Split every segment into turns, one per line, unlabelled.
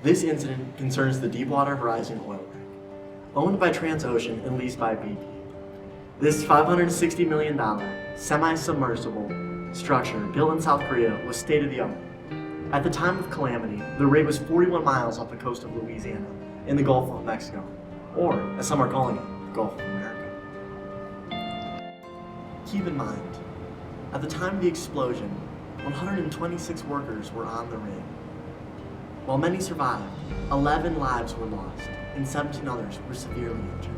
This incident concerns the Deepwater Horizon oil rig, owned by Transocean and leased by BP. This $560 million semi-submersible structure built in South Korea was state-of-the-art. At the time of calamity, the rig was 41 miles off the coast of Louisiana in the Gulf of Mexico, or as some are calling it, the Gulf of America. Keep in mind, at the time of the explosion, 126 workers were on the rig. While many survived, 11 lives were lost and 17 others were severely injured.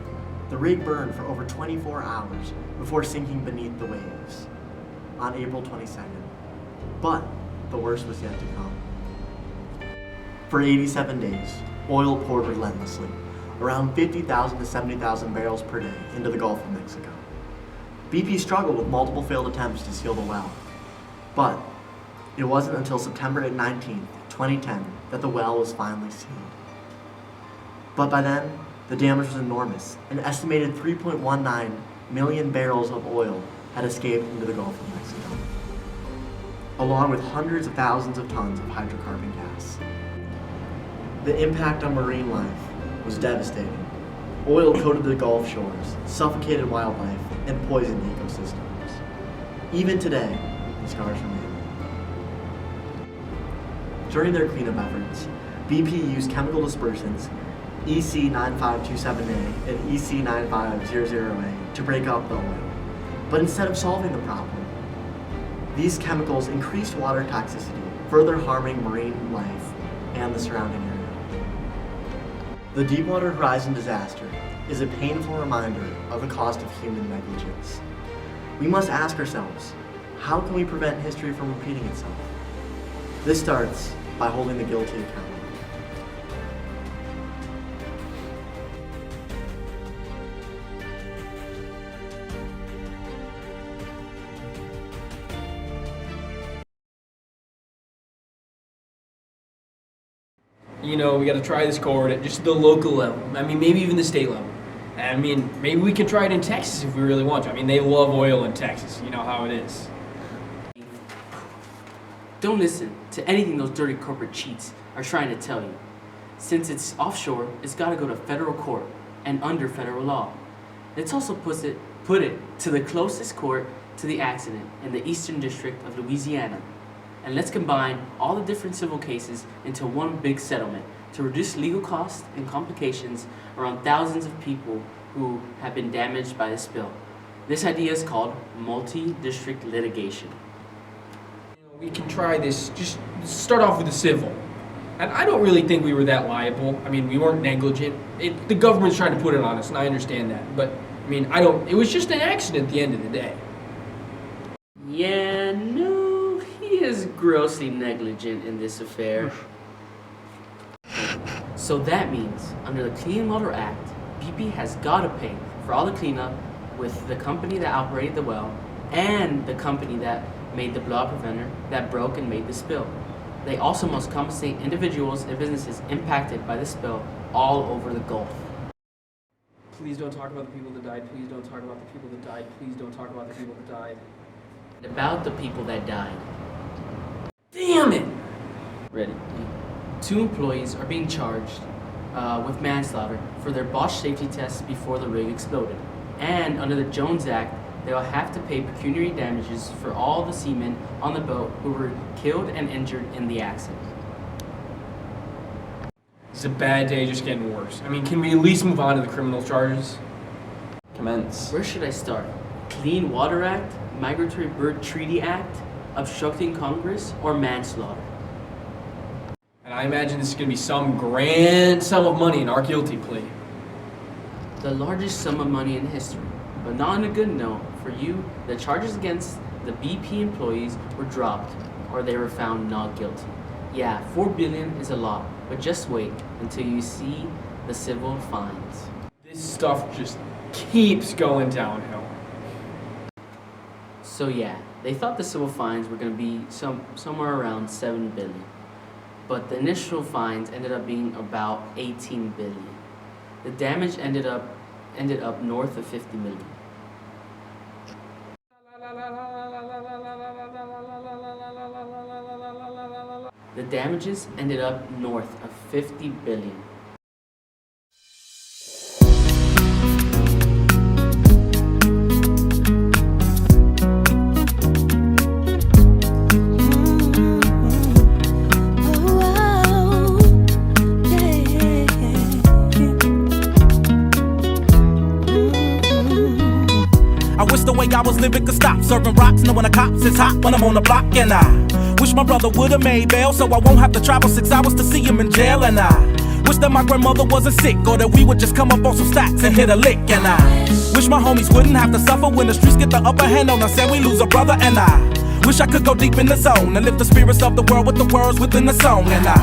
The rig burned for over 24 hours before sinking beneath the waves on April 22nd. But the worst was yet to come. For 87 days, oil poured relentlessly, around 50,000 to 70,000 barrels per day into the Gulf of Mexico. BP struggled with multiple failed attempts to seal the well, but it wasn't until September 19, 2010 that the well was finally sealed. But by then, the damage was enormous. An estimated 3.19 million barrels of oil had escaped into the Gulf of Mexico, along with hundreds of thousands of tons of hydrocarbon gas. The impact on marine life was devastating. Oil coated the Gulf shores, suffocated wildlife, and poisoned ecosystems. Even today, the scars remain. During their cleanup efforts, BP used chemical dispersants EC9527A and EC9500A to break up the oil. But instead of solving the problem, these chemicals increased water toxicity, further harming marine life and the surrounding area. The Deepwater Horizon disaster is a painful reminder of the cost of human negligence. We must ask ourselves, how can we prevent history from repeating itself? This starts by holding the guilty accountable.
You know, we got to try this chord at just the local level. I mean, maybe even the state level. I mean, maybe we can try it in Texas if we really want to. I mean, they love oil in Texas. You know how it is.
Don't listen to anything those dirty corporate cheats are trying to tell you. Since it's offshore, it's got to go to federal court and under federal law. Let's also put it to the closest court to the accident in the Eastern District of Louisiana. And let's combine all the different civil cases into one big settlement to reduce legal costs and complications around thousands of people who have been damaged by the spill. This idea is called multi-district litigation.
We can try this, just start off with the civil. And I don't really think we were that liable. I mean, we weren't negligent. The government's trying to put it on us, and I understand that. But, I mean, it was just an accident at the end of the day.
Yeah, no, he is grossly negligent in this affair. So that means, under the Clean Water Act, BP has got to pay for all the cleanup with the company that operated the well and the company that made the blowout preventer that broke and made the spill. They also must compensate individuals and businesses impacted by the spill all over the Gulf.
Please don't talk about the people that died. Please don't talk about the people that died. Please don't talk about the people that died.
About the people that died.
Damn it!
Ready? 2 employees are being charged with manslaughter for their botched safety tests before the rig exploded. And under the Jones Act, they will have to pay pecuniary damages for all the seamen on the boat who were killed and injured in the accident.
It's a bad day, just getting worse. I mean, can we at least move on to the criminal charges?
Commence.
Where should I start? Clean Water Act, Migratory Bird Treaty Act, obstructing Congress, or manslaughter?
And I imagine this is going to be some grand sum of money in our guilty plea.
The largest sum of money in history. But not on a good note, for you, the charges against the BP employees were dropped, or they were found not guilty. Yeah, $4 billion is a lot, but just wait until you see the civil fines.
This stuff just keeps going downhill.
So yeah, they thought the civil fines were going to be somewhere around $7 billion. But the initial fines ended up being about $18 billion. The damage ended up north of $50 million. The damages ended up north of 50 billion.
I wish the way I was living could stop. Serving rocks, knowing the cops is hot when I'm on the block. And I wish my brother would've made bail, so I won't have to travel 6 hours to see him in jail. And I wish that my grandmother wasn't sick, or that we would just come up on some stacks and hit a lick. And I wish my homies wouldn't have to suffer when the streets get the upper hand on us and we lose a brother. And I wish I could go deep in the zone and lift the spirits of the world with the words within the song. And I